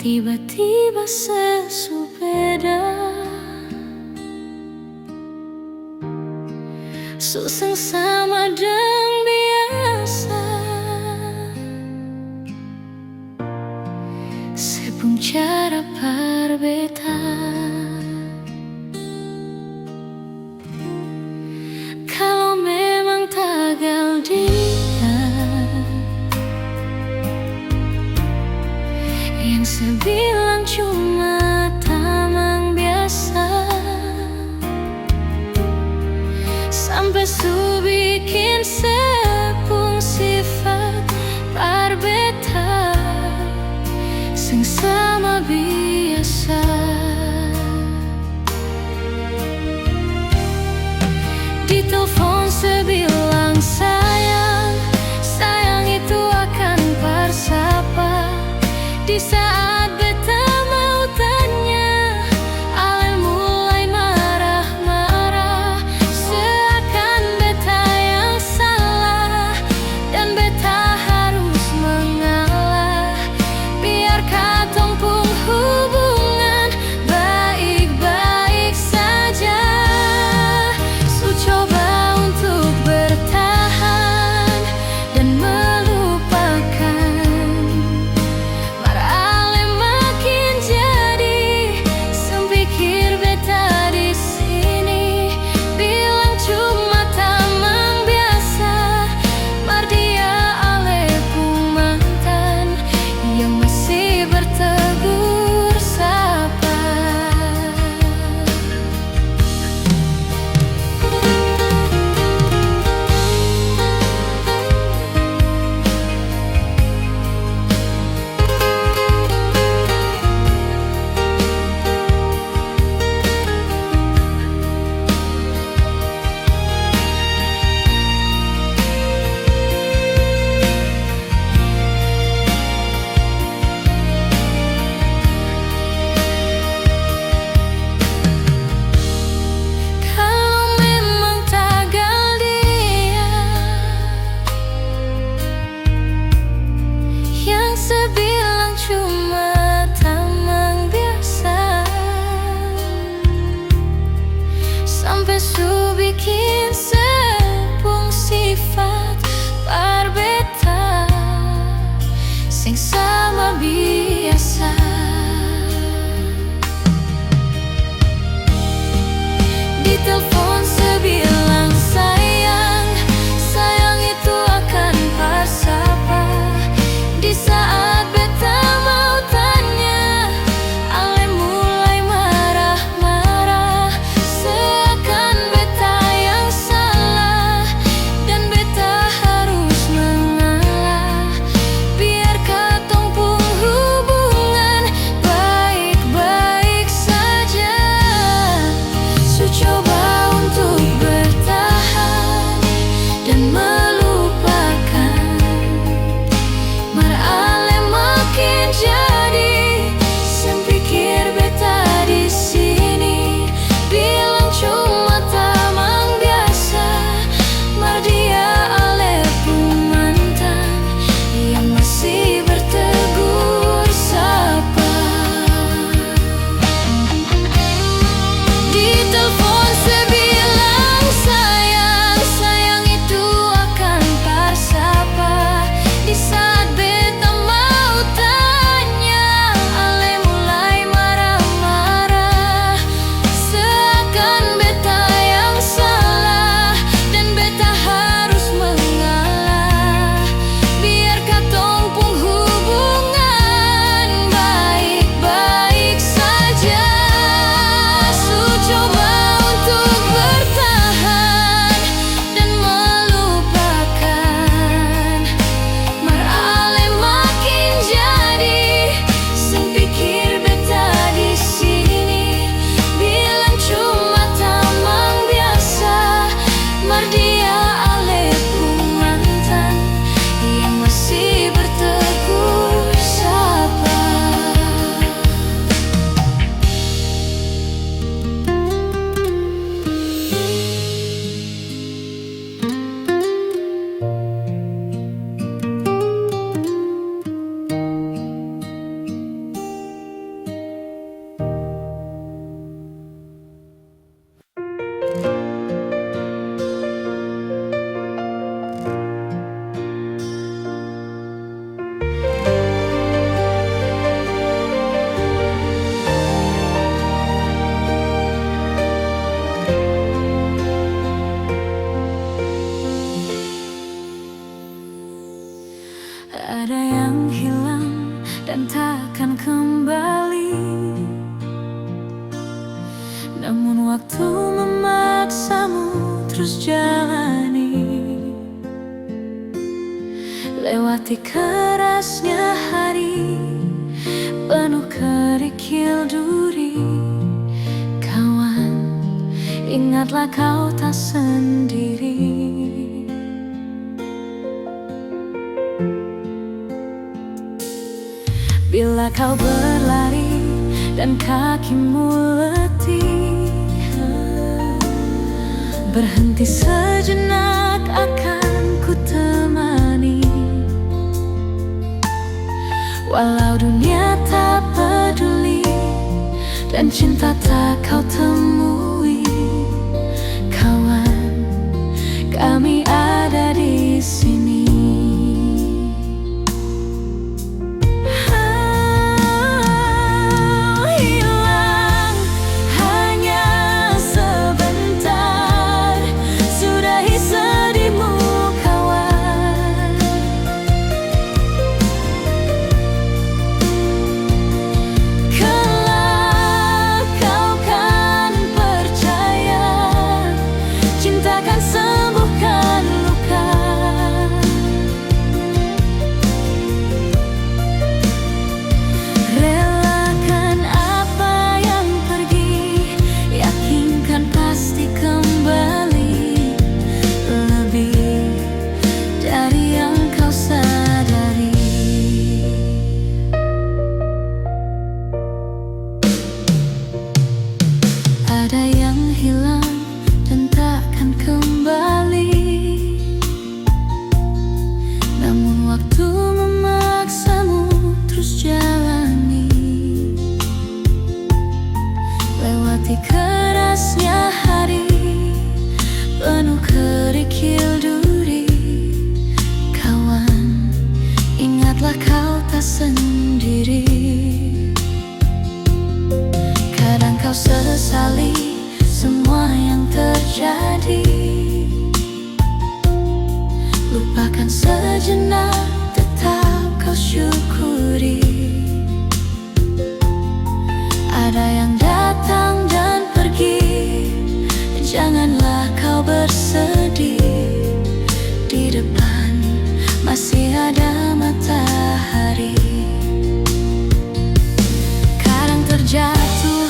Tiba-tiba sesubeda suseng sama deng biasa sepung cara berbeda. Kalau memang tagal dia yang sebilang cuma tamang biasa, sampai su bikin sepung sifat berbeda sing sama biasa. Di telepon sebilang sayang, sayang itu akan bersapa. Di saat beta mau tanya, ale mulai marah-marah, seakan beta yang salah dan beta harus mengalah. Biar katong pun hubungan baik-baik saja. Su coba untuk bertahan dan melupakan, marale makin jadi sempikir beta di sini. Bilang cuma tamang biasa, mar dia ale pun mantan yang masih bertegur sapa. Kalau memang tagal dia yang sebilang cuma tamang biasa, sampai su bikin sepung sifat berbeda sing sama biasa. Di telepon sebilang sayang, sayang itu akan bersapa. Di saat beta mau tanya, ale mulai marah-marah, seakan beta yang salah dan beta harus mengalah. Biar katong pun hubungan Lewati kerasnya hari penuh kerikil duri, kawan, ingatlah kau tak sendiri. Bila kau berlari dan kakimu letih, berhenti sejenak, akan ku temani. Walau dunia tak peduli dan cinta tak kau temui, kawan, kami ada di sini. Hilang hanya sebentar, sudahi sedihmu, kawan. Kelak kau kan percaya, cinta kan sembuhkan luka. Relakan apa yang pergi, yakinkan pasti kembali, lebih dari yang kau sadari. Ada yang hilang dan takkan kembali, namun waktu memaksamu terus jalani. Lewati kerasnya hari penuh kerikil duri, kawan, ingatlah kau tak sendiri. Kadang kau sesali semua yang terjadi, lupakan sejenak, tetap kau syukuri. Ada yang datang dan pergi, janganlah kau bersedih. Di depan masih ada matahari. Kadang terjatuh,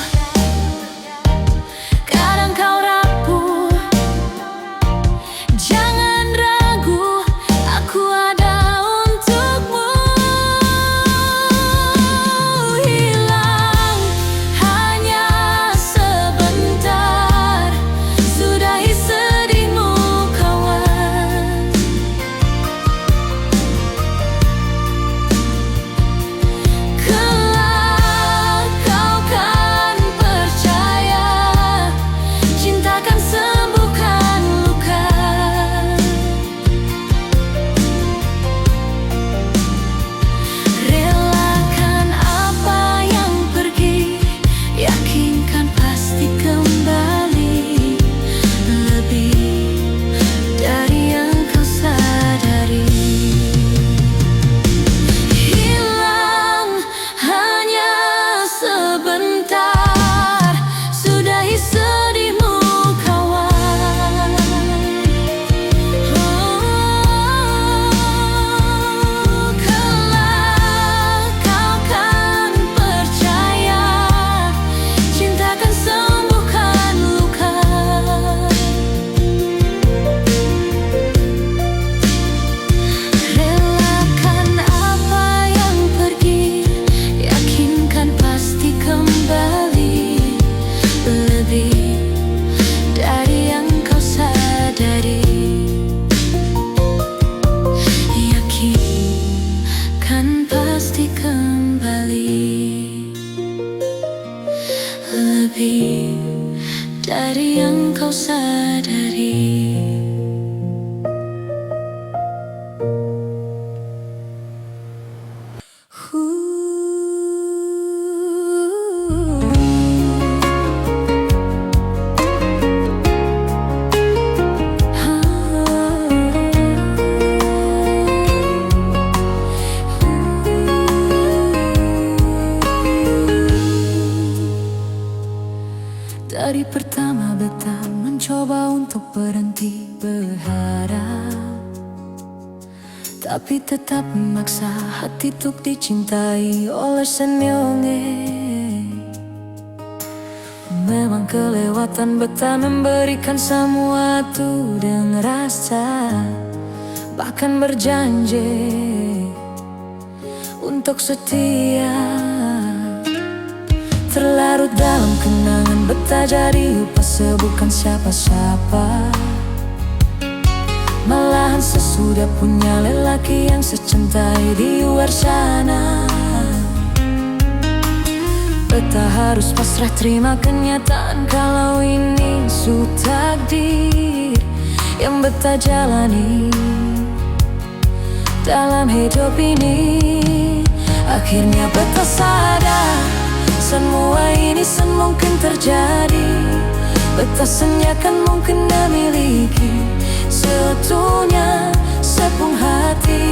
kadang kau rapuh, jangan ragu, aku ada untukmu. tapi tetap memaksa hati tuk dicintai oleh senyonge. Memang kelewatan betah memberikan semua tuh dengan rasa, bahkan berjanji untuk setia. Terlarut dalam kenangan betah jadi upah bukan siapa-siapa. Malahan sesudah punya lelaki yang secintai di luar sana. Betah harus pasrah terima kenyataan kalau ini su takdir yang betah jalani dalam hidup ini. Akhirnya betah sadar semua ini mungkin terjadi. Betah senyakan mungkin memiliki seutuhnya sepung hati.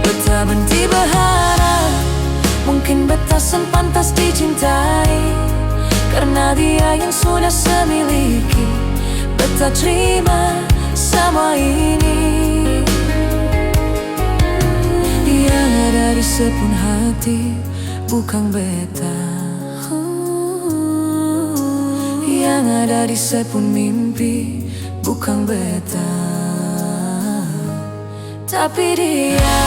Betah berhenti berharap mungkin betah pantas dicintai karena dia yang sudah semiliki. Betah terima semua ini yang ada di sepun hati, bukan betah. Yang ada di sepun mimpi, bukan betah, tapi dia.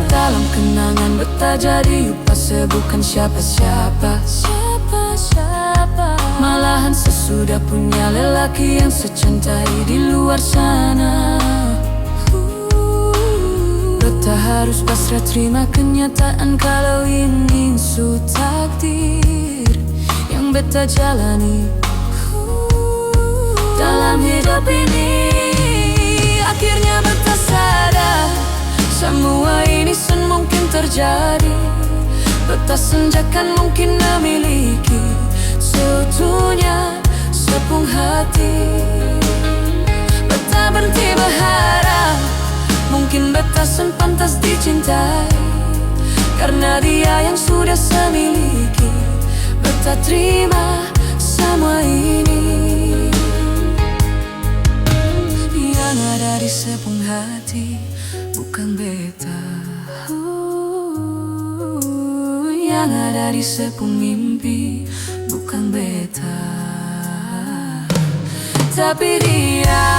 Dalam kenangan betah jadi upah bukan siapa-siapa. Malahan sesudah punya lelaki yang secintai di luar sana. Betah harus pasrah terima kenyataan kalau ini su takdir yang betah jalani dalam hidup ini. Akhirnya betah sadar semua ini mungkin terjadi. Betah senjakan mungkin memiliki seutuhnya sepung hati. Betah berhenti berharap mungkin betah pantas dicintai karena dia yang sudah semiliki. Betah terima semua ini yang ada di sepung hati, bukan betah. Yang ada di sepung mimpi, bukan betah, tapi dia.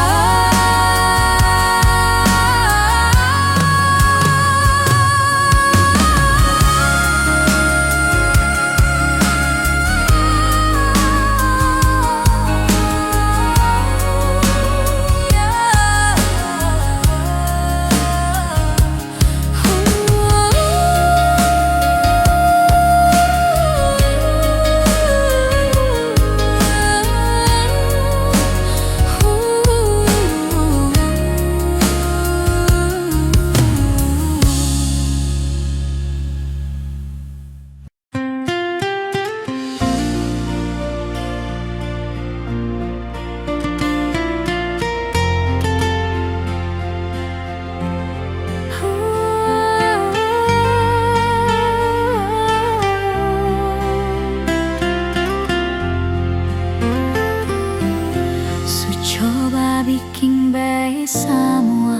bikin baik semua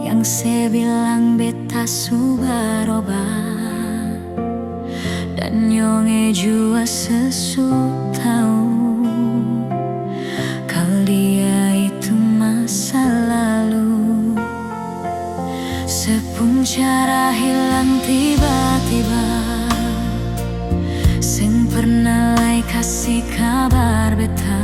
yang saya bilang beta subaroba dan nyonge jua sesu tahu kalau dia itu masa lalu sepung cara hilang tiba-tiba sing pernah lai kasih kabar beta.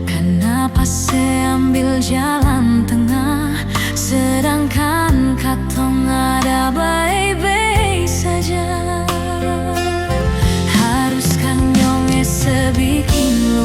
Kenapa saya ambil jalan tengah sedangkan katong ada baik-baik saja? Haruskah nyonge sebikin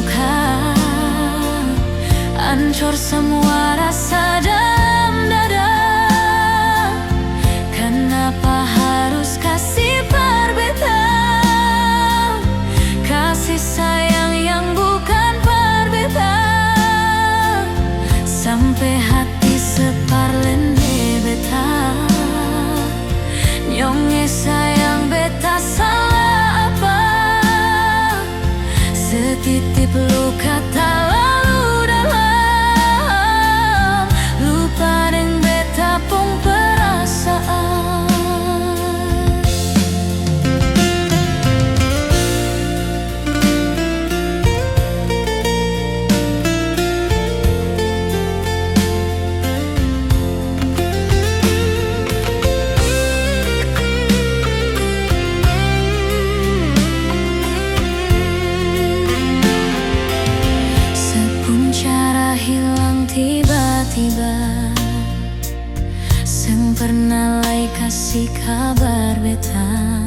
luka tak lalu dalam, lupa deng beta pung perasaan. Hilang tiba-tiba, seng pernah lai kasih kabar beta.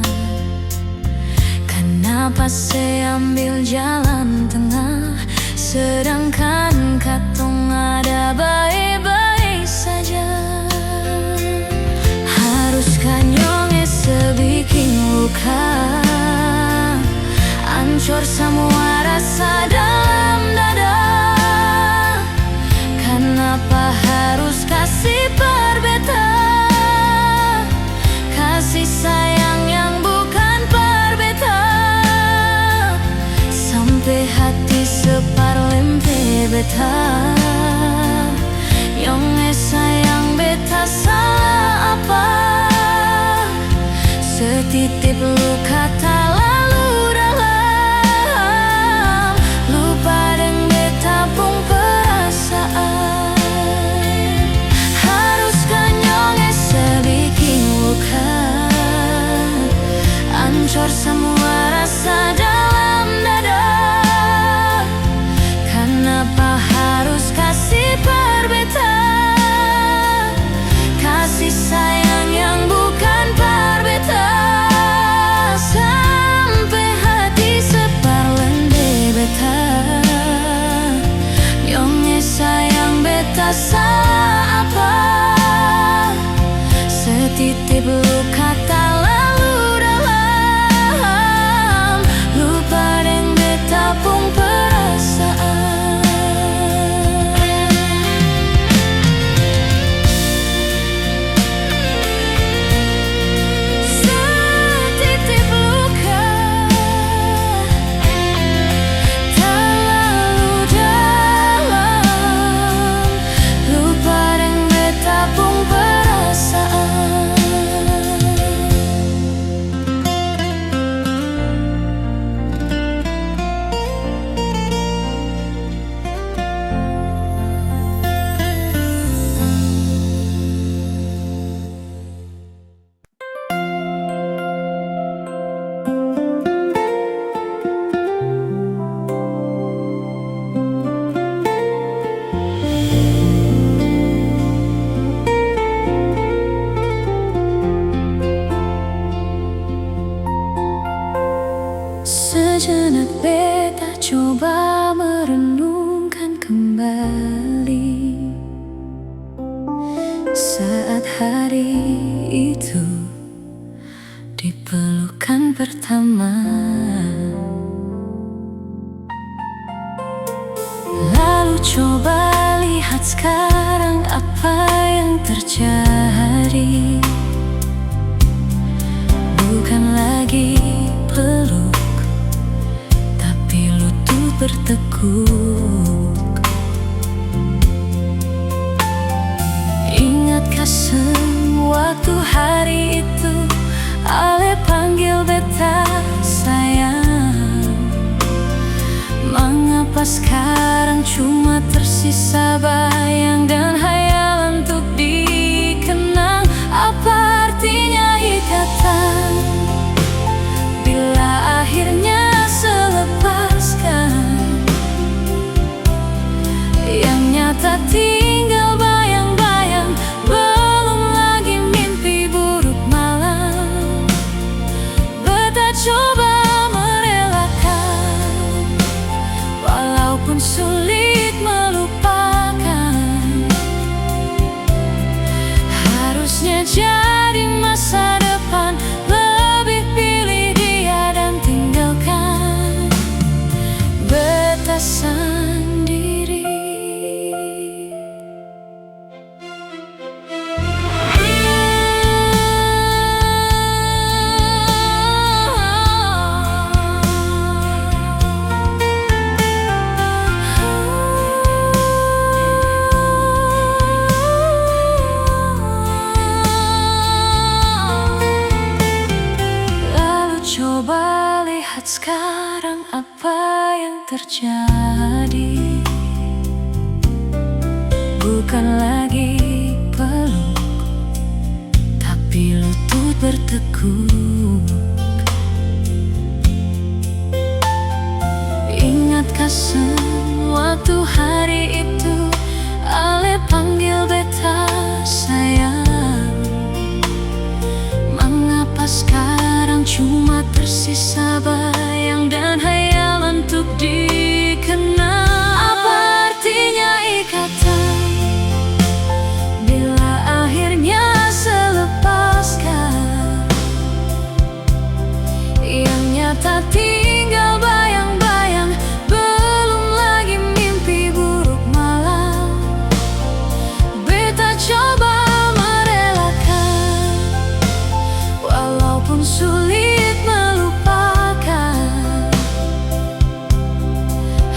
Kenapa saya ambil jalan tengah, sedangkan katong ada baik-baik saja. Haruskah nyonge sebikin luka, ancur semua rasa dalam dada? Kenapa harus kasih perbeta, kasih sayang yang bukan perbeta, sampai hati separ lempe beta. Yang sayang beta salah apa, setitip luka tak lalu dalam, lupa deng beta pung perasaan. Ancur semua rasa dalam dada. Kenapa harus kasih perbeta, kasih sayang yang bukan perbeta, sampai hati separ lende beta. Yang sayang beta salah apa, setitip luka tak lalu dalam, lupa deng beta pung perasaan. Setitip luka tak lalu dalam, lupa deng beta pung perasaan. Sejenak beta coba merenungkan kembali saat hari itu dipelukan pertama. Lalu coba lihat sekarang apa yang terjadi. Bukan lagi peluk, bertekuk. Ingatkah sewaktu hari itu Ale panggil beta sayang? Mengapa sekarang cuma tersisa bayang dan hayalan untuk dikenang? Apa artinya ikatan bila akhirnya selepaskan? Yang nyata tinggal bayang-bayang, belum lagi mimpi buruk malam. Beta coba merelakan, walaupun sulit melupakan. sekarang apa yang terjadi? Bukan lagi peluk, tapi lutut bertekuk. Ingatkah suatu hari itu Ale panggil beta sayang? Mengapa sekarang cuma tersisa bayang dan hayalan untuk dikenal? Apa artinya ikatan bila akhirnya selepaskan? Yang nyata tinggal bayang-bayang, belum lagi mimpi buruk malam. Beta coba merelakan, walaupun sulit melupakan.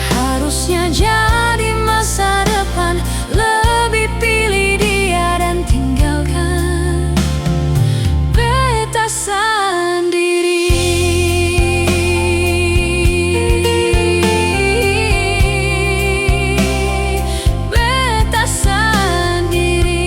Harusnya jadi masa depan, lebih pilih dia dan tinggalkan beta sendiri. Beta sendiri.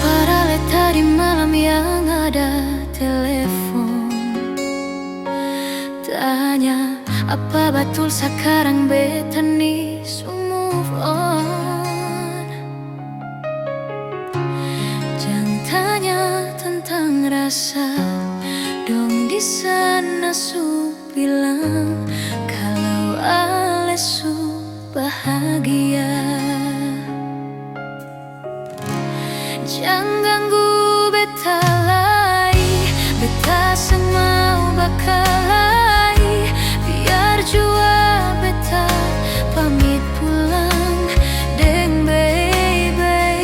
Padahal tadi malam yang ada telepon tanya, apa betul sekarang beta nih so move on? Jangan tanya tentang rasa dong, di sana su bilang kalau Ale su bahagia. Jangan ganggu beta lagi, beta seng mau bakal lagi. Biar jua beta pamit pulang deng baby.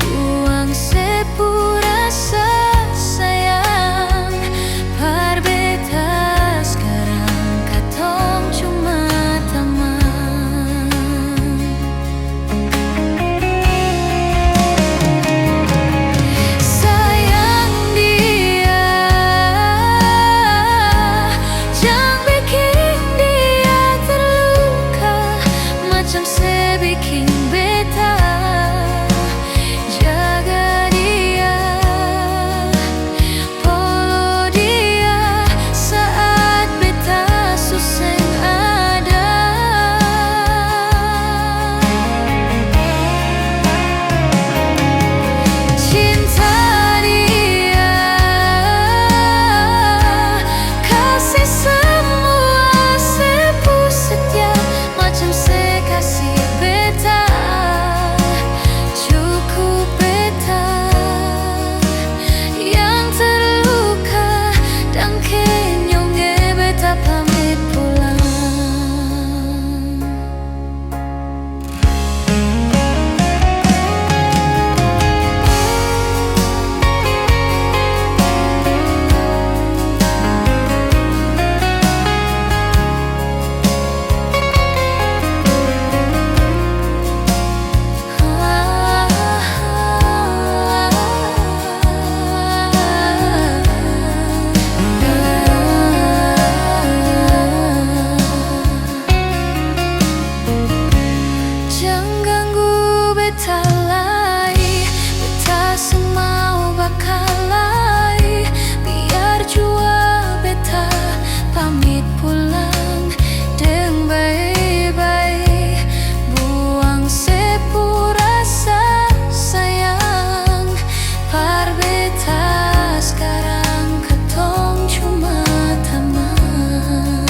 Buang sepura rasa sayang, par beta sekarang katong cuma teman. Sayang dia, jangan bikin dia terluka macam sebikin beta. Jaga dia, follow dia saat beta susah ada. Cinta dia, kasih semua sepu setia macam sekasih beta. Cukup beta yang terluka dan kenyonge beta pamit pulang. Jangan ganggu beta lagi, beta seng mau bakal lagi. Biar jua beta pamit pulang deng baik-baik. Buang sepu rasa sayang, par beta sekarang katong cuma teman.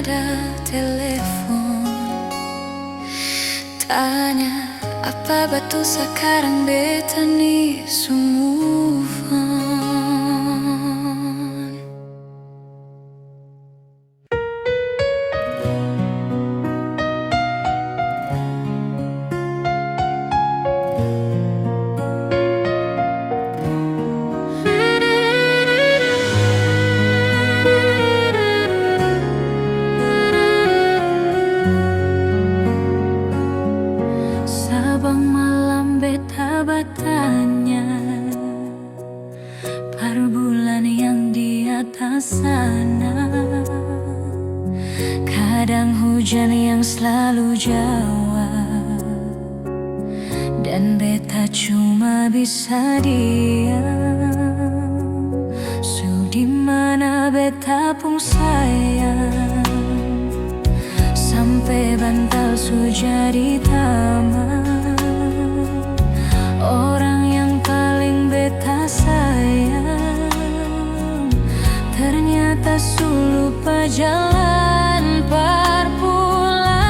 nada telepon, tanya apa batu sekarang beta ni move on. Sabang malam beta bertanya, per bulan yang di atas sana, kadang hujan yang selalu jawab, dan beta cuma bisa diam. Di mana beta pun sayang, sampai bantal su jadi taman. Orang yang paling beta sayang ternyata su lupa jalan perpulang.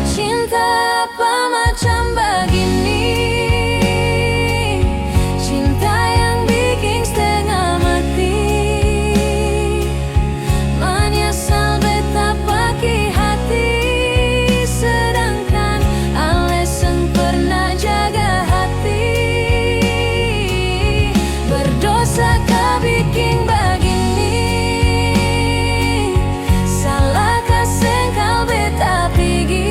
Cinta apa macam begini, cinta yang bikin setengah mati. Menyesal beta pakai hati, sedangkan alasan pernah jaga hati. Berdosa kau bikin begini, salahkah sengkau beta pergi,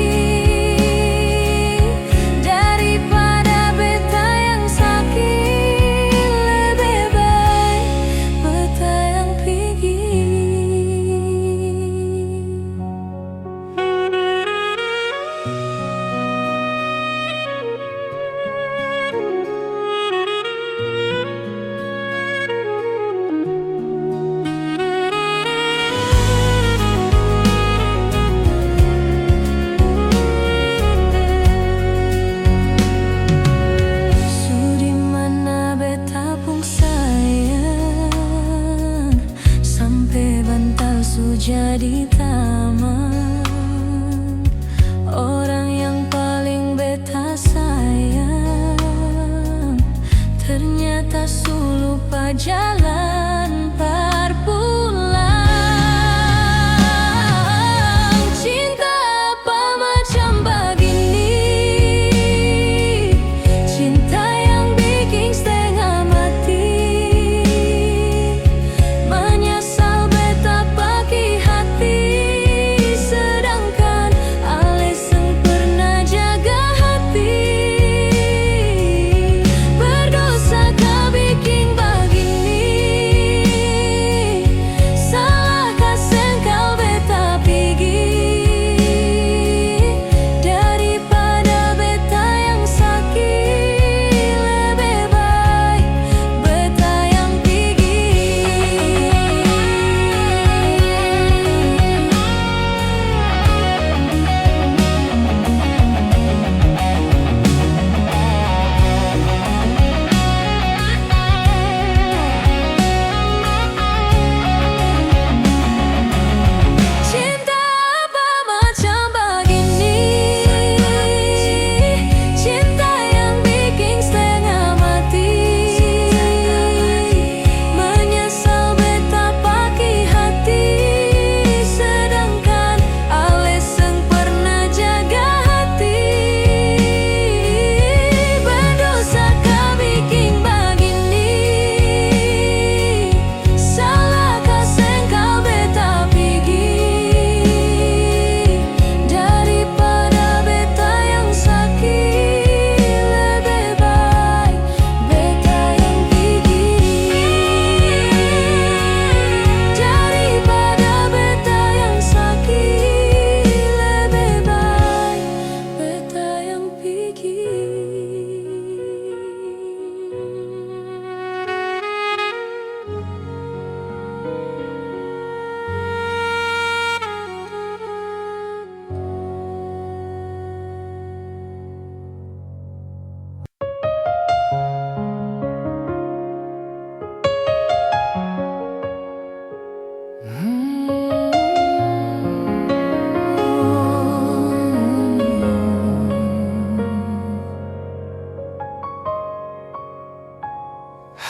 daripada beta yang sakit, lebih baik beta yang pergi. Di mana beta pun sayang, sampai bantal su jadi taman. Orang yang paling beta sayang ternyata su lupa jalan perpulang. Cinta apa macam begini, cinta yang bikin setengah mati. Menyesal beta pakai hati, sedangkan alasan pernah jaga hati. Berdosa kau bikin begini,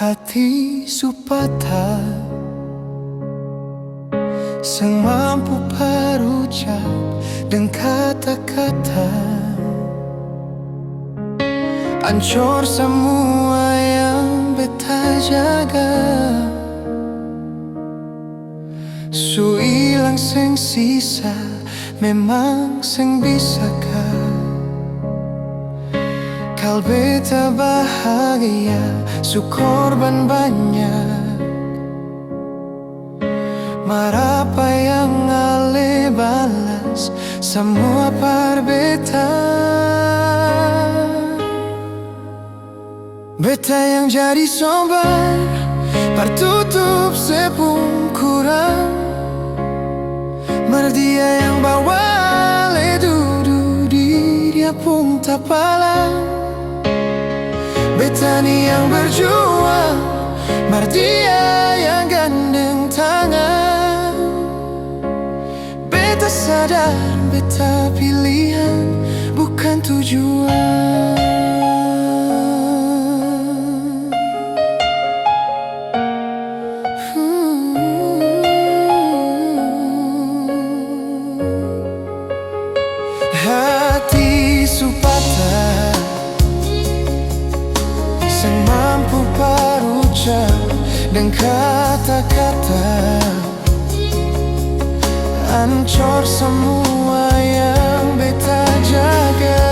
Hati supata sang mampu berucap dengan kata-kata, ancur semua yang beta jaga. Su ilang sing sisa, memang sing bisakah kal beta bahagia, su korban banyak. Marapa yang ale balas semua par beta. Beta yang jadi sobar, partutup sepung kurang. Merdia yang bawa le dudu di dia pun tak palang. Beta ni yang berjuang, Mardia yang gandeng tangan. Beta sadar, beta pilihan bukan tujuan. Hati supata sang mampu berucap dengan kata-kata, ancur semua yang beta jaga.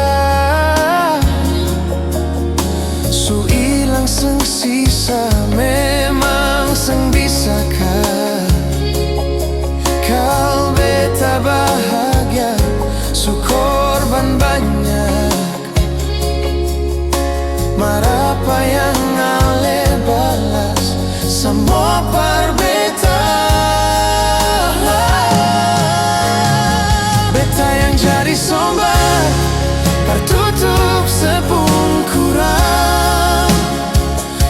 Su ilang seng sisa, memang seng bisakah kal beta bahagia, su korban banyak. Marapa yang ale balas semua par beta. Beta yang jadi sobar, tertutup sepung kurang.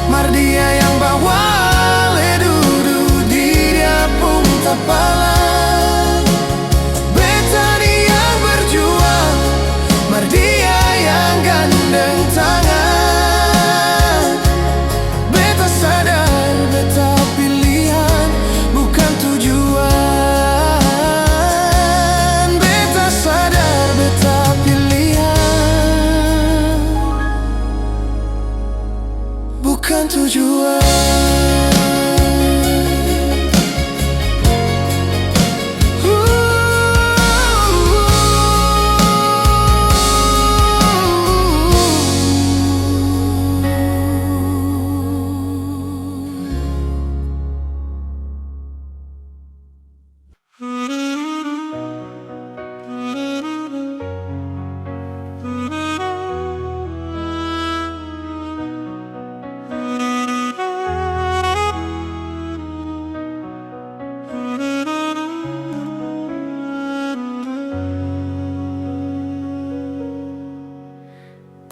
Mardia yang bawa le dudu di dia pun tak palang. Beta ni yang berjuang, Mardia yang gandeng tangan. Bukan tujuan.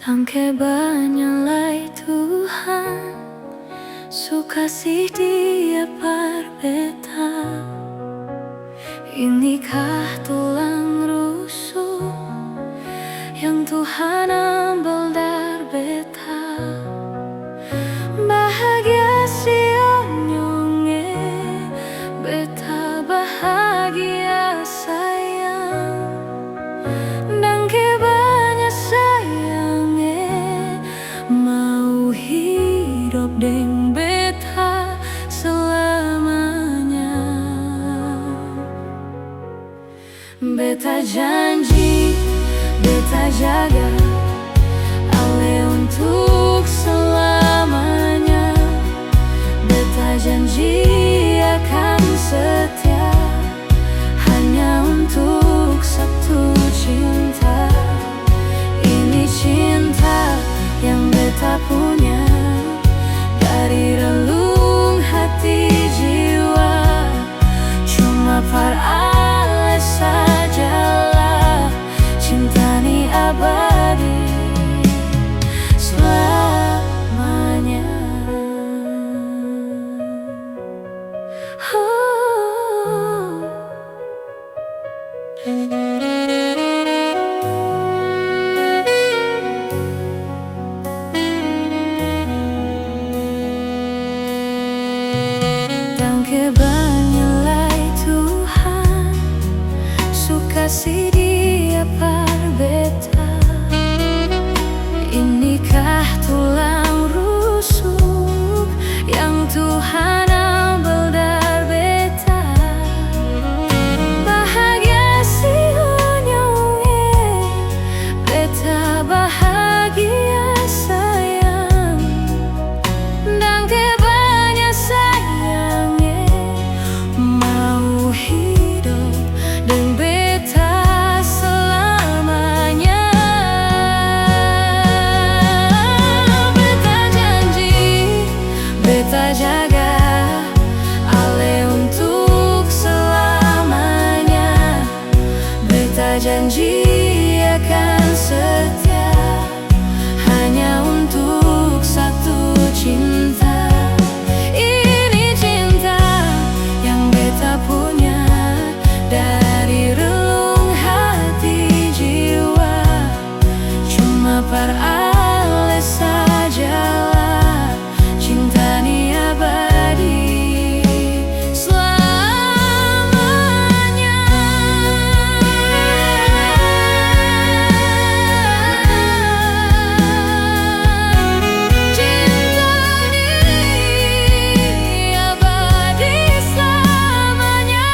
Tangke banyalai Tuhan, su kasih dia par beta. Inikah tulang rusuk yang Tuhan ambil dari beta. Bahagia sionyonge, beta bahagia sayang. Dan kebanyak sayange, mau hidup dengan beta selamanya. Beta janji, beta jaga ale untuk selamanya. Beta janji akan setia hanya untuk satu cinta. Ini cinta yang beta punya dari relung hati jiwa. Cuma par ale sajalah cinta ni abadi. kasih dia berbeda. Inikah tulang rusuk yang Tuhan ambil dari beta? Bahagia si onyonge, beta bahagia sayang. Dan kebanyak sayangnya mau hidup dan beta selamanya. Beta janji, beta jaga Ale untuk selamanya. Beta janji akan setia hanya untuk satu cinta. Ini cinta yang beta punya dari relung hati jiwa. Cuma par Ale sajalah cinta ni abadi selamanya. Cinta ni abadi selamanya.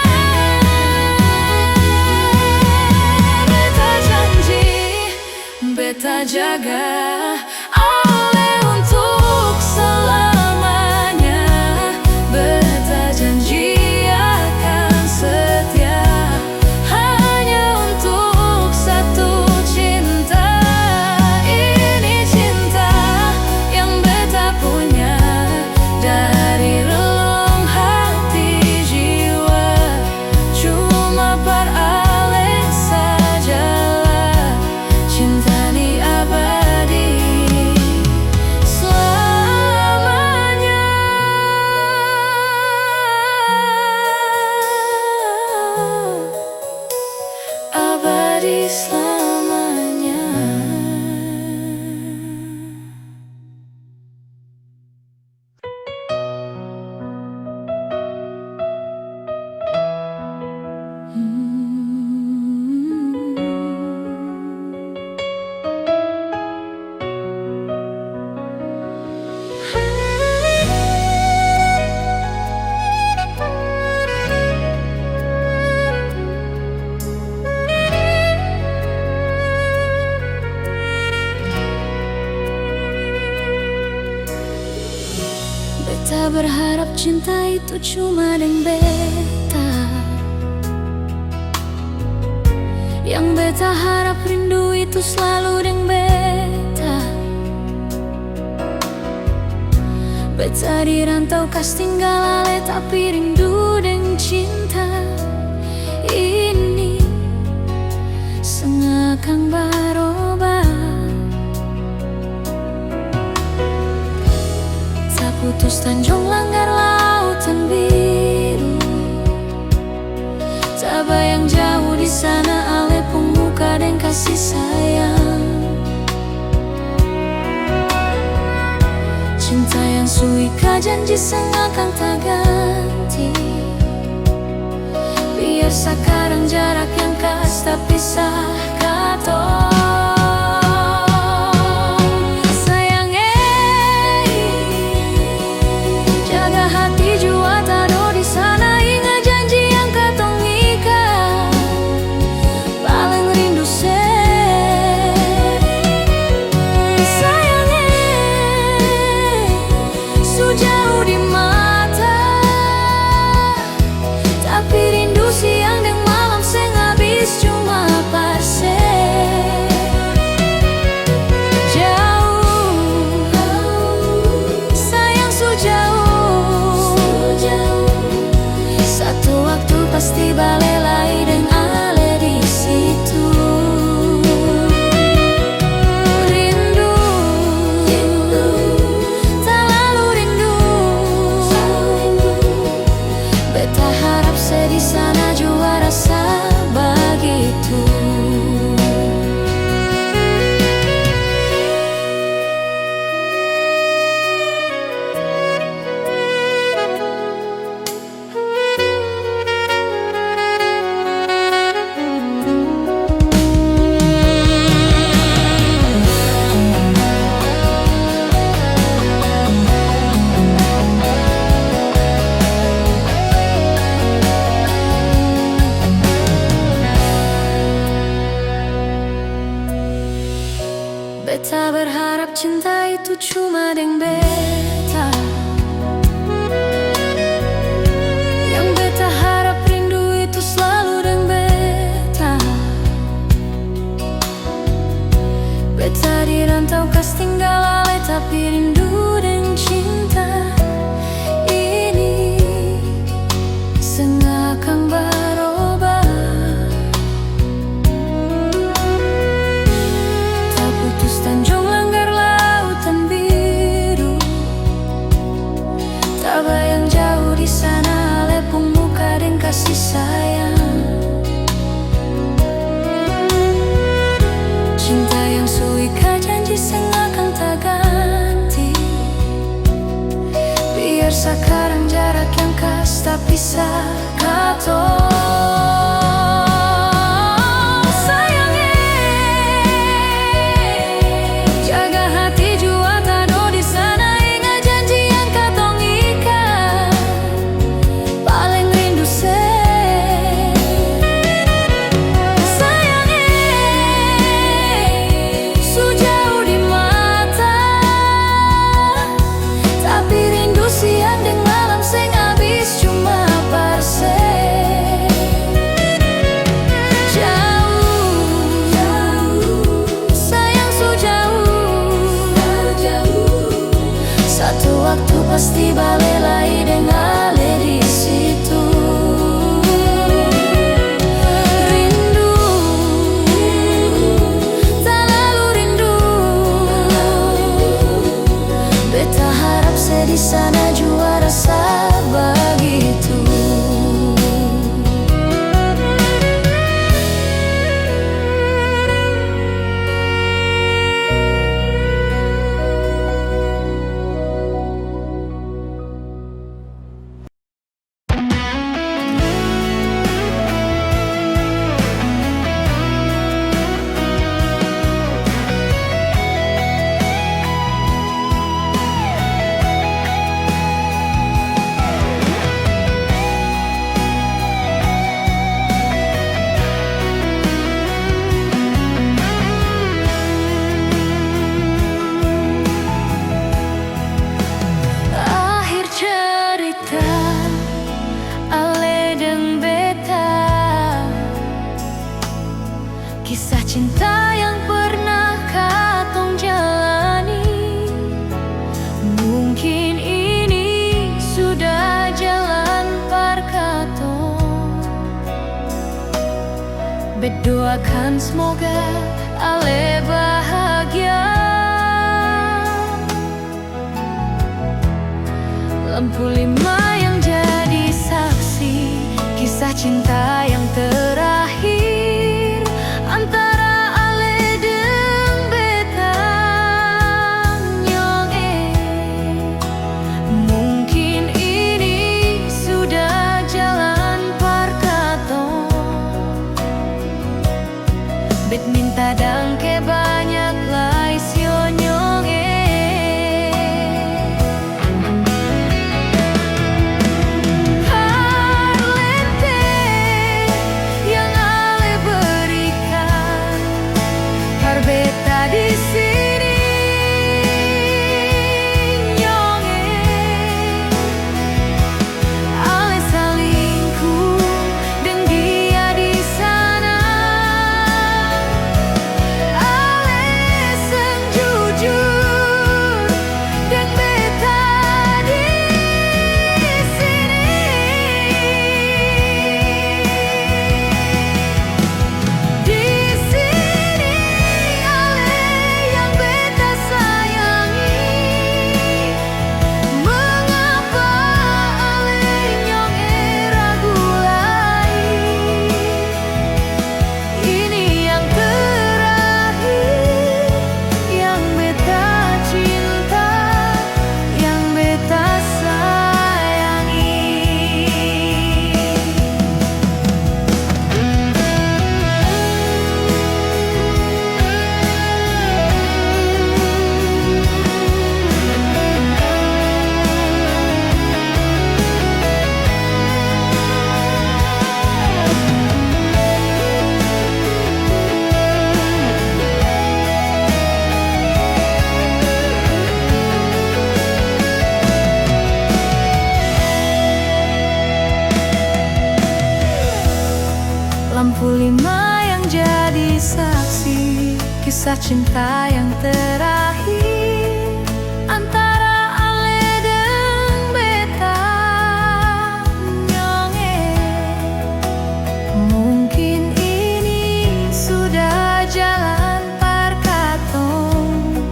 Beta janji, beta jaga Ale untuk selamanya. Beta janji akan setia hanya untuk satu cinta. Ini cinta yang beta punya dari relung hati jiwa. Cuma par Ale sajalah cinta ni abadi selamanya. Abadi selamanya. Beta berharap cinta itu cuma dengan beta. Yang beta harap rindu itu selalu dengan beta. Beta di rantau kas tinggal Ale, tapi rindu dengan cinta ini sengakang berubah. Tak putus tanjung langgar lautan biru. Tak bayang jauh di sana Ale pemuka dan kasih sayang. Cinta yang suika janji sengakang tak ganti. Biar sekarang jarak yang kas tak pisah katong. Pasti balelai dengan Ale di situ. Rindu, tak lalu rindu. Beta harap sedih sana jua rasa begitu. cinta itu cuma deng beta. Yang beta harap rindu itu selalu deng beta. Beta di rantau kas tinggal ale, tapi rindu deng cinta ini sengakang berubah. Tak putus tanjung langgar lautan biru, tak bayang jauh di sana lepung muka dan kasih sayang. Cinta yang suika janji sengakang tak ganti. Biar sekarang jarak yang kas tak bisa katong. Waktu pasti balelai dengan ale di situ. Rindu, tak lalu rindu. Beta harap sedih sana jua rasa begitu. Kisah cinta yang pernah katong jalani, mungkin ini sudah jalan par katong. Berdoakan semoga ale bahagia. Lampu 5 yang jadi saksi kisah cinta yang terakhir antara ale deng beta nyong. Mungkin ini sudah jalan par katong. Bet minta dangke banyak lai sio nyong. 5 yang jadi saksi kisah cinta yang terakhir antara Ale dan beta nyonge. Mungkin ini sudah jalan parkatong,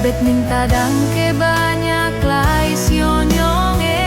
bet minta dangke banyak lais nyonge.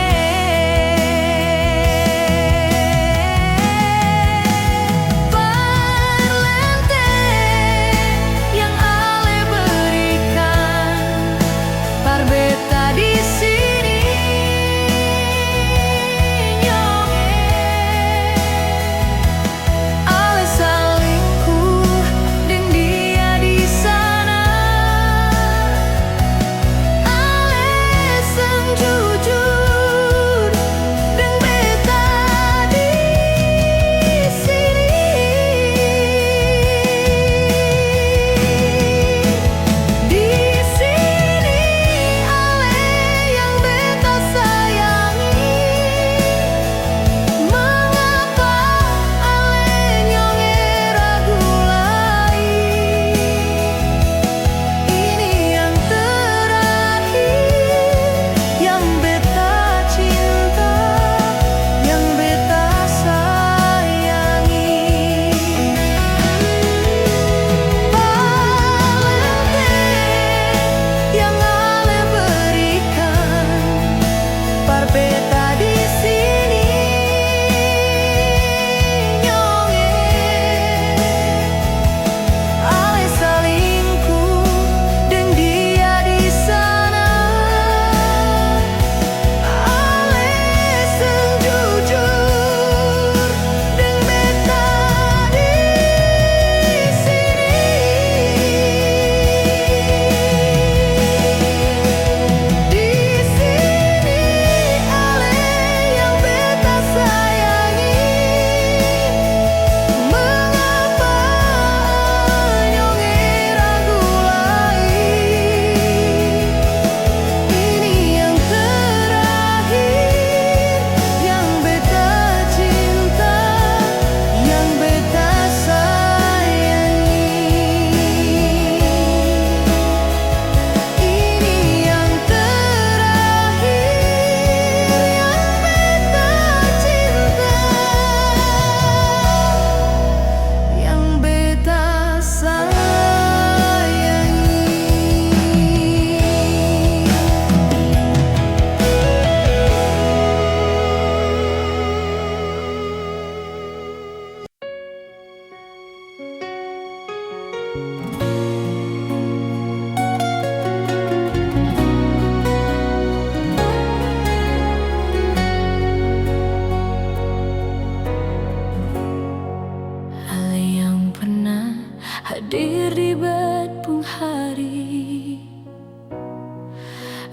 Hadir di bedung hari,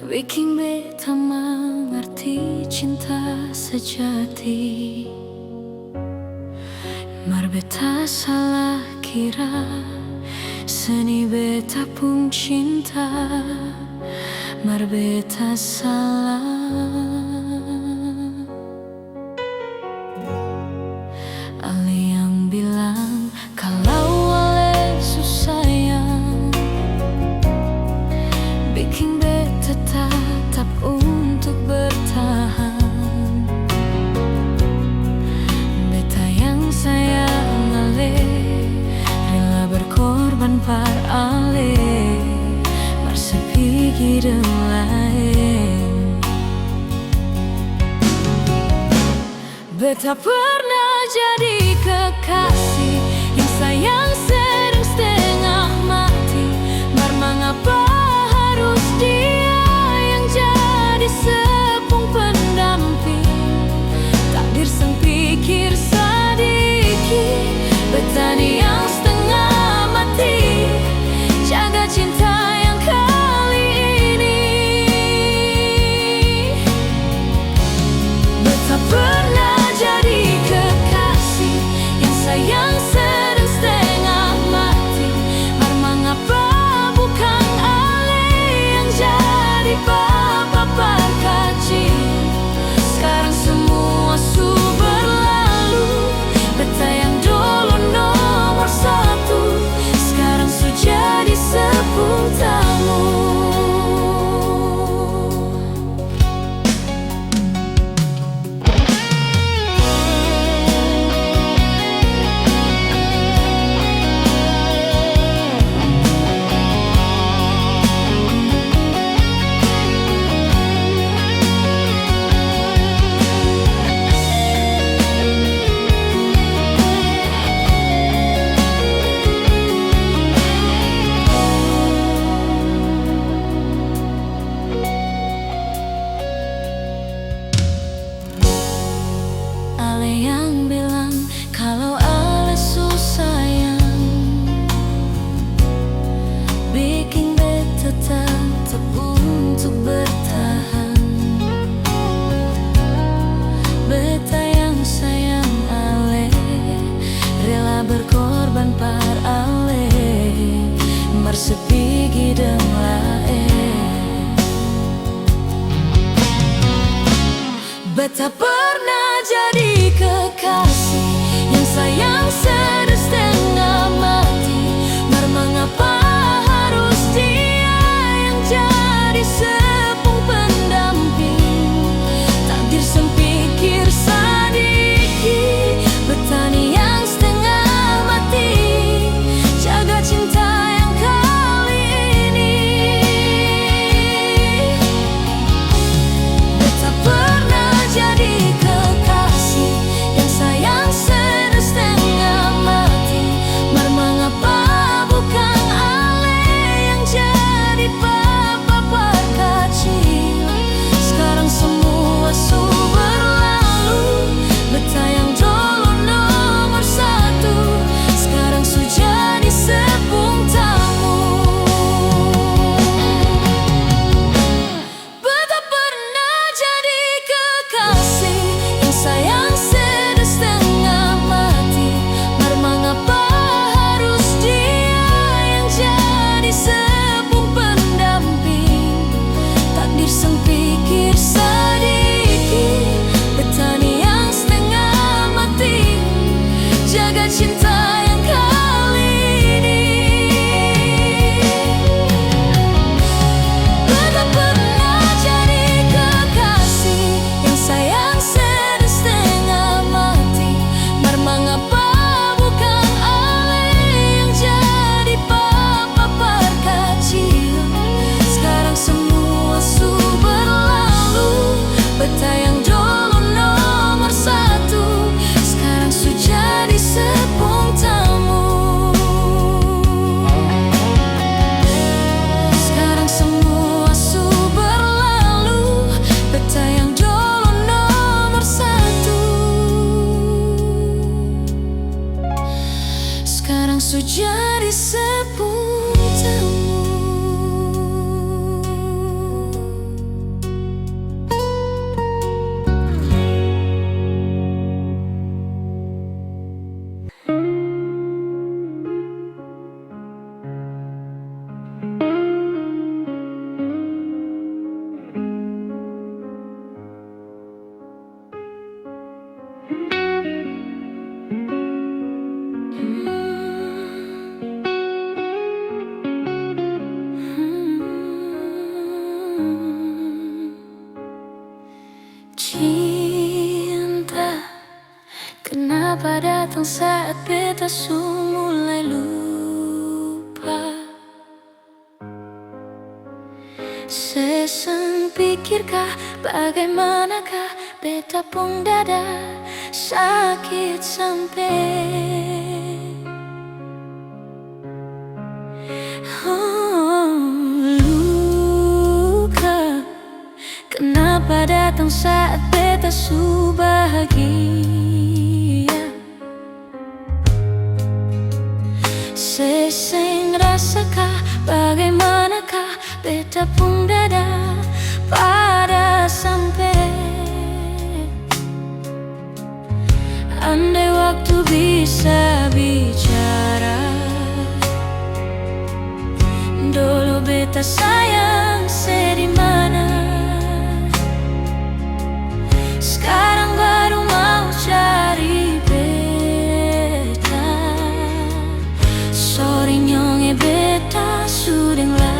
bikin beta mengerti cinta sejati. Mar beta salah kira, seni beta pun cinta. Mar beta salah. Ale yang bilang kalau Ale susayang, bikin beta tetap untuk bertahan. Beta yang sayang Ale, rela berkorban par Ale, mar sepigi lain. Beta pernah jadi kekasih yang sayang sedang setengah mati. Mar mengapa harus dia yang jadi sepung pendamping? Takdir sang pikir sedikit, betani yang setengah mati, jaga cinta yang kali ini. Beta pernah jadi kekasih yang sayang jadi sepuntamu. Cinta, kenapa datang saat beta su mulai lupa? Seseng pikirkah bagaimanakah beta pun dada sakit sampai luka. Kenapa datang saat beta su bahagia? Seseng rasakah bagaimanakah beta pun dada pada sampai. Andai waktu bisa bicara, dulu beta sayang sedimana. Sekarang baru mau cari beta. Sorry nyonge beta sudeng lah.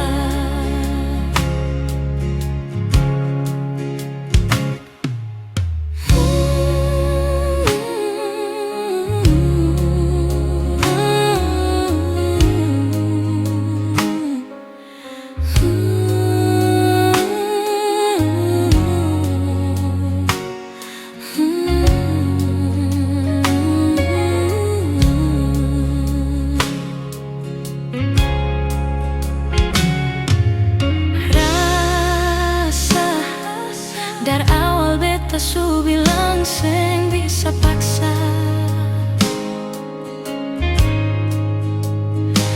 Dari awal beta su bilang seng bisa paksa.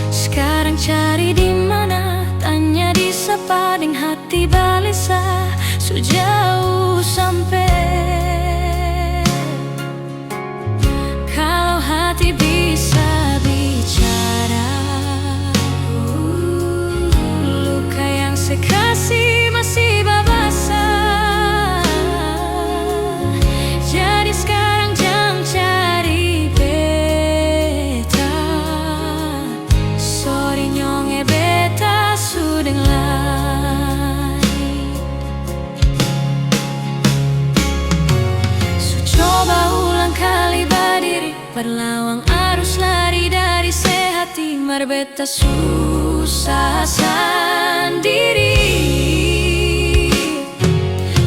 Sekarang cari di mana, tanya di sepading hati balisa. Su jauh sampai. Kalau hati bisa bicara, luka yang sekasih masih babasa. Berlawang arus lari dari sehati, marbeta susah sendiri.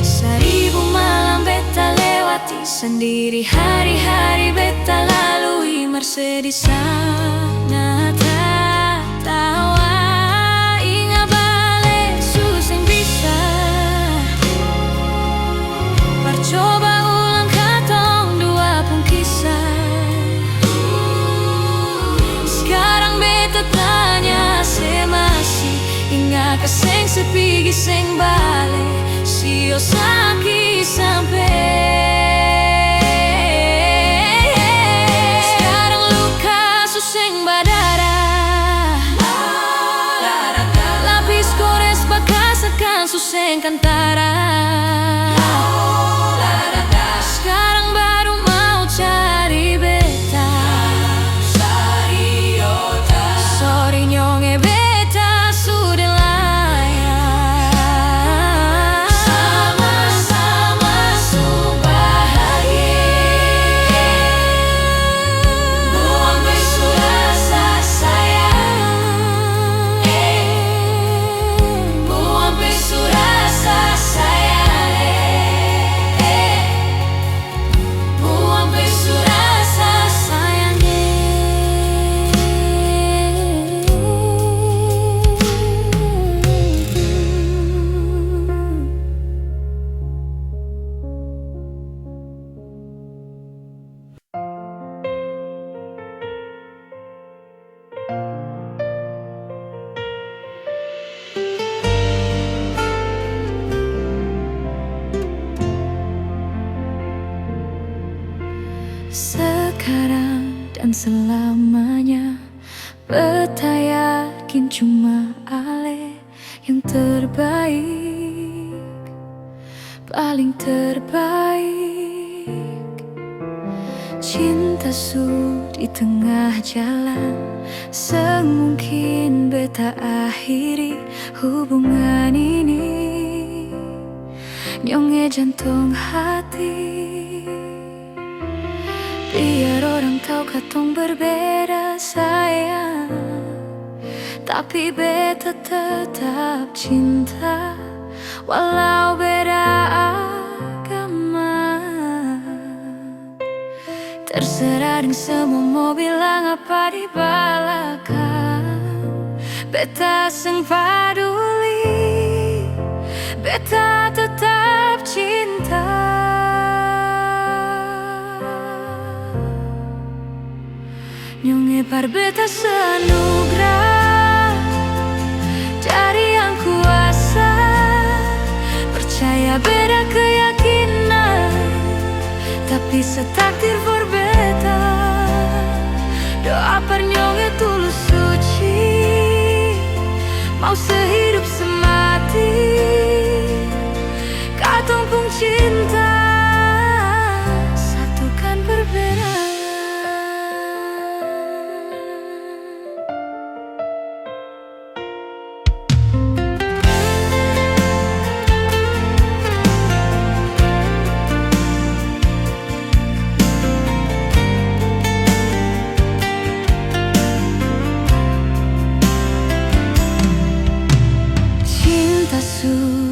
Seribu malam beta lewati sendiri, hari-hari beta lalui, mersedih sana tak tawa. Ingat balik suseng bisa percoba ulang katong dua pun kisah. Tanya se masih ingat keseng sepigi seng bale sio sakit sampai. Sekarang luka suseng badara, lapis gores bekas akan suseng kantara. Sekarang baru mau cari beta. Sorry nyonge beta sudah layak. Sama-sama sekarang dan selamanya. Beta yakin cuma Ale yang terbaik, paling terbaik. Cinta su di tengah jalan, semungkin beta akhiri hubungan ini. Nyonge jantung hati, biar orang tahu katong berbeda sayang, tapi beta tetap cinta walau beda agama. Terserah deng semua mau bilang apa di belakang, beta seng paduli, beta tetap cinta. Nyonge par beta seanugerah dari yang kuasa, percaya beda keyakinan, tapi setakdir for beta. Doa par nyonge tulus suci, mau sehidup semati, katong pung cinta satukan perbedaan.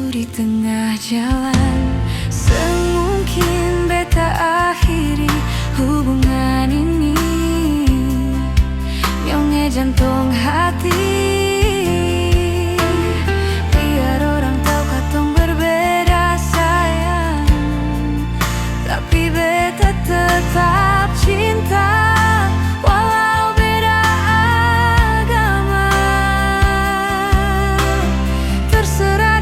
Di tengah jalan, semungkin beta akhiri hubungan ini. Nyonge jantung hati, biar orang tahu katong berbeda sayang, tapi beta tetap cinta walau beda agama. Terserah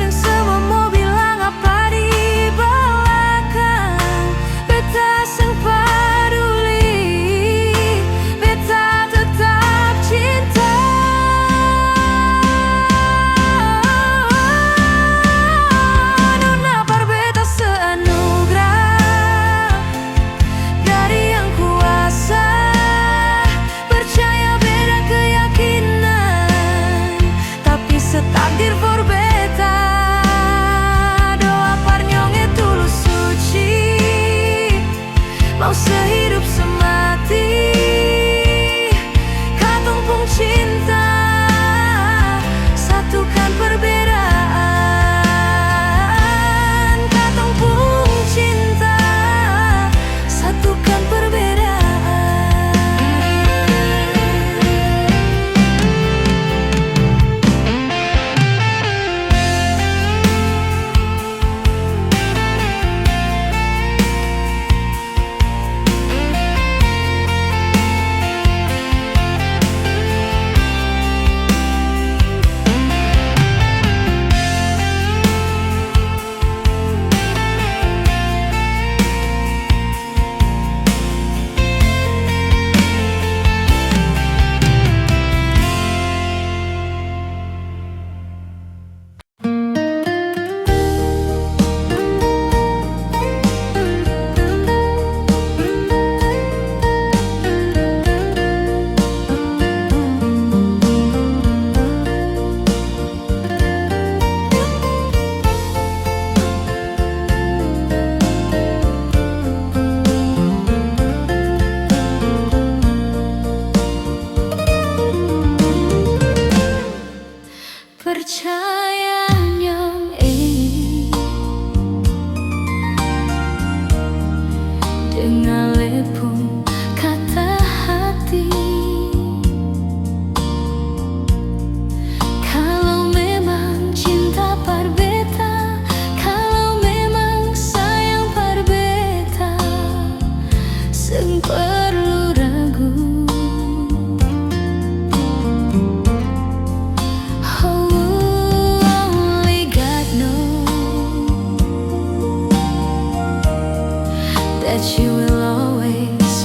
takdir for beta. Doa par nyonge tulus suci, mau sehidup semati, katong pung cinta satukan perbedaan, katong pung cinta satukan perbedaan. Percayanya dengan lepung kata hati, kalau memang cinta par beta, kalau memang sayang par beta, seng perlu ragu. That you will always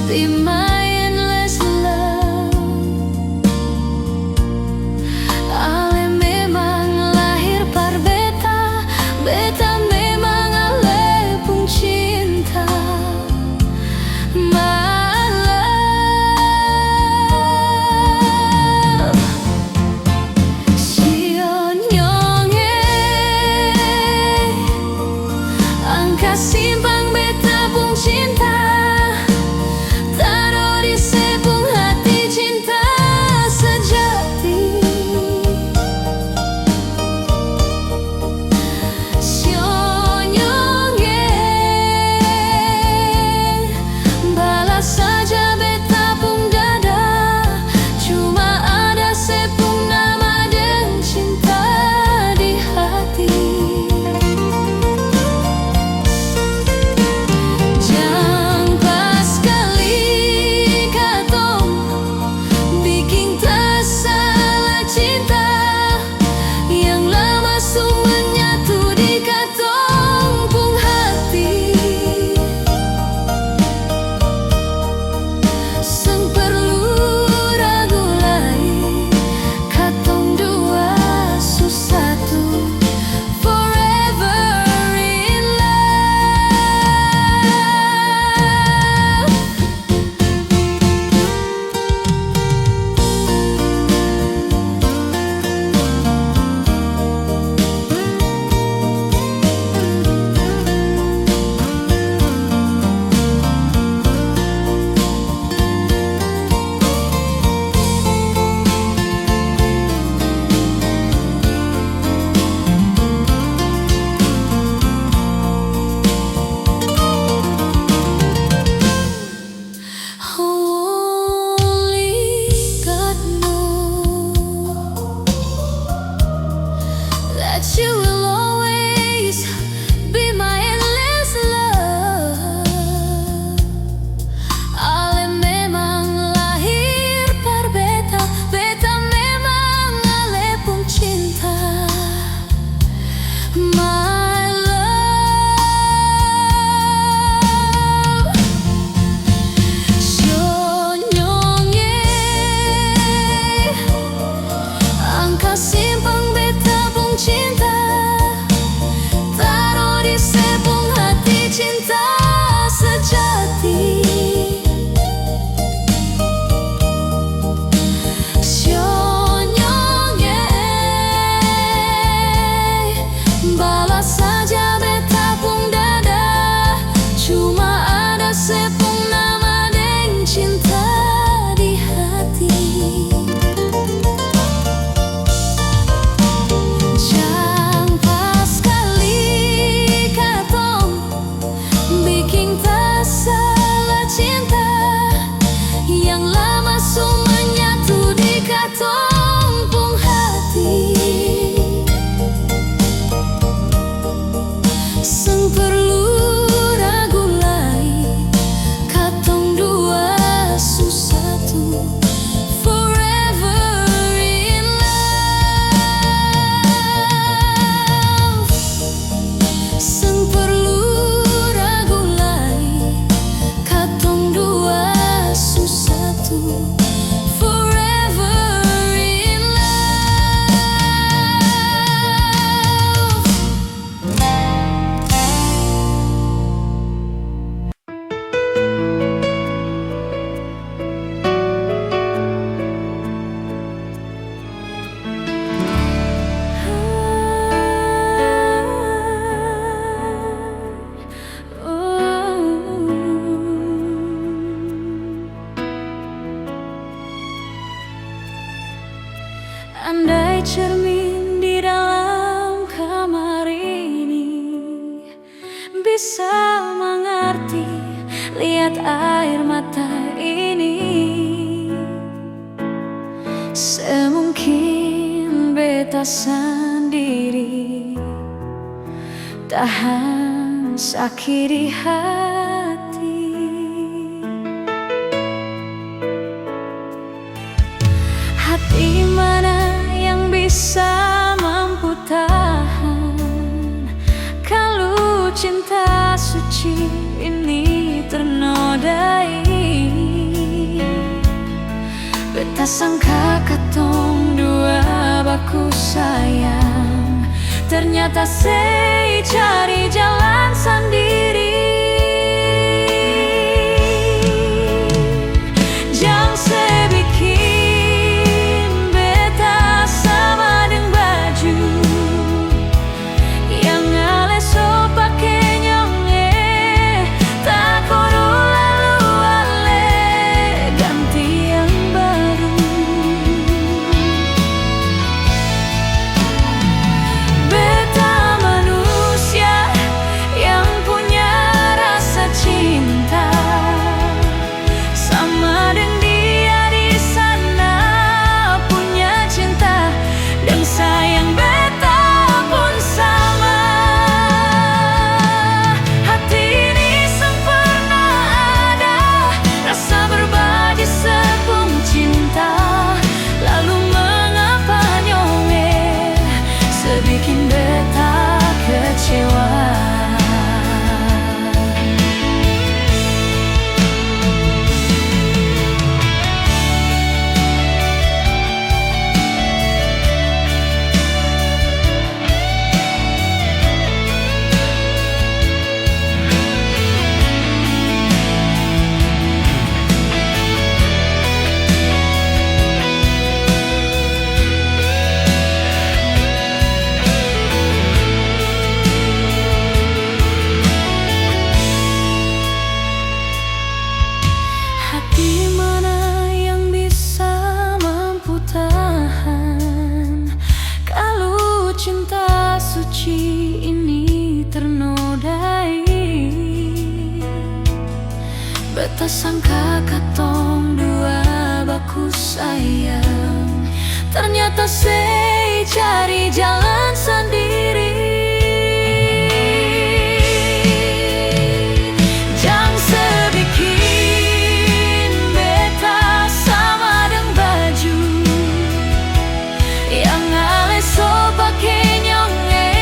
bagai cermin di dalam kamar ini. Bisa mengerti, lihat air mata ini. Semungkin beta sendiri tahan sakit di hati. Hati mana yang bisa mampu tahan kalau cinta suci ini ternodai. Beta sangka katong dua baku sayang, ternyata sei cari jalan sendiri. Jangan sebikin beta sama dengan baju yang aleso pake nyonge, tak kono lalu ale ganti yang baru. Beta manusia yang punya rasa cinta, sama dengan dia di sana punya cinta dan sayang. Beta pun sama. Hati ini sempurna ada rasa berbagi sepung cinta, lalu mengapa nyonge sebikin beta kecewa. Hati mana yang bisa mampu tahan kalau cinta suci ini ternodai. Beta sangka katong dua baku sayang, ternyata sei cari jalan sendiri. Jangan sebikin beta sama dengan baju yang aleso pake nyonge,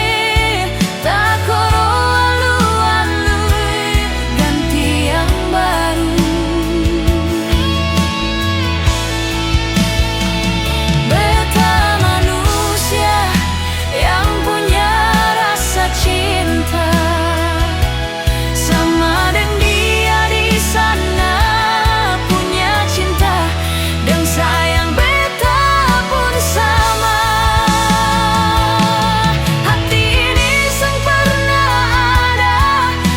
tak kono alu-alu ganti yang baru. Beta manusia yang punya rasa cinta, sama dengan dia di sana punya cinta dan sayang. Beta pun sama. Hati ini sempurna ada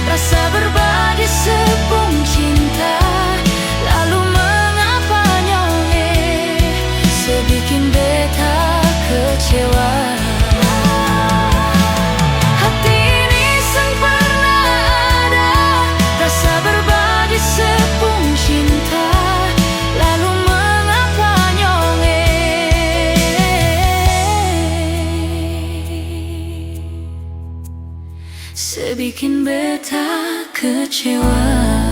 rasa berbagi sepung cinta, lalu mengapa nyonge sebikin beta kecewa. Hati ini sempurna ada rasa berbagi sepung cinta, lalu mengapa nyonge sebikin beta kecewa.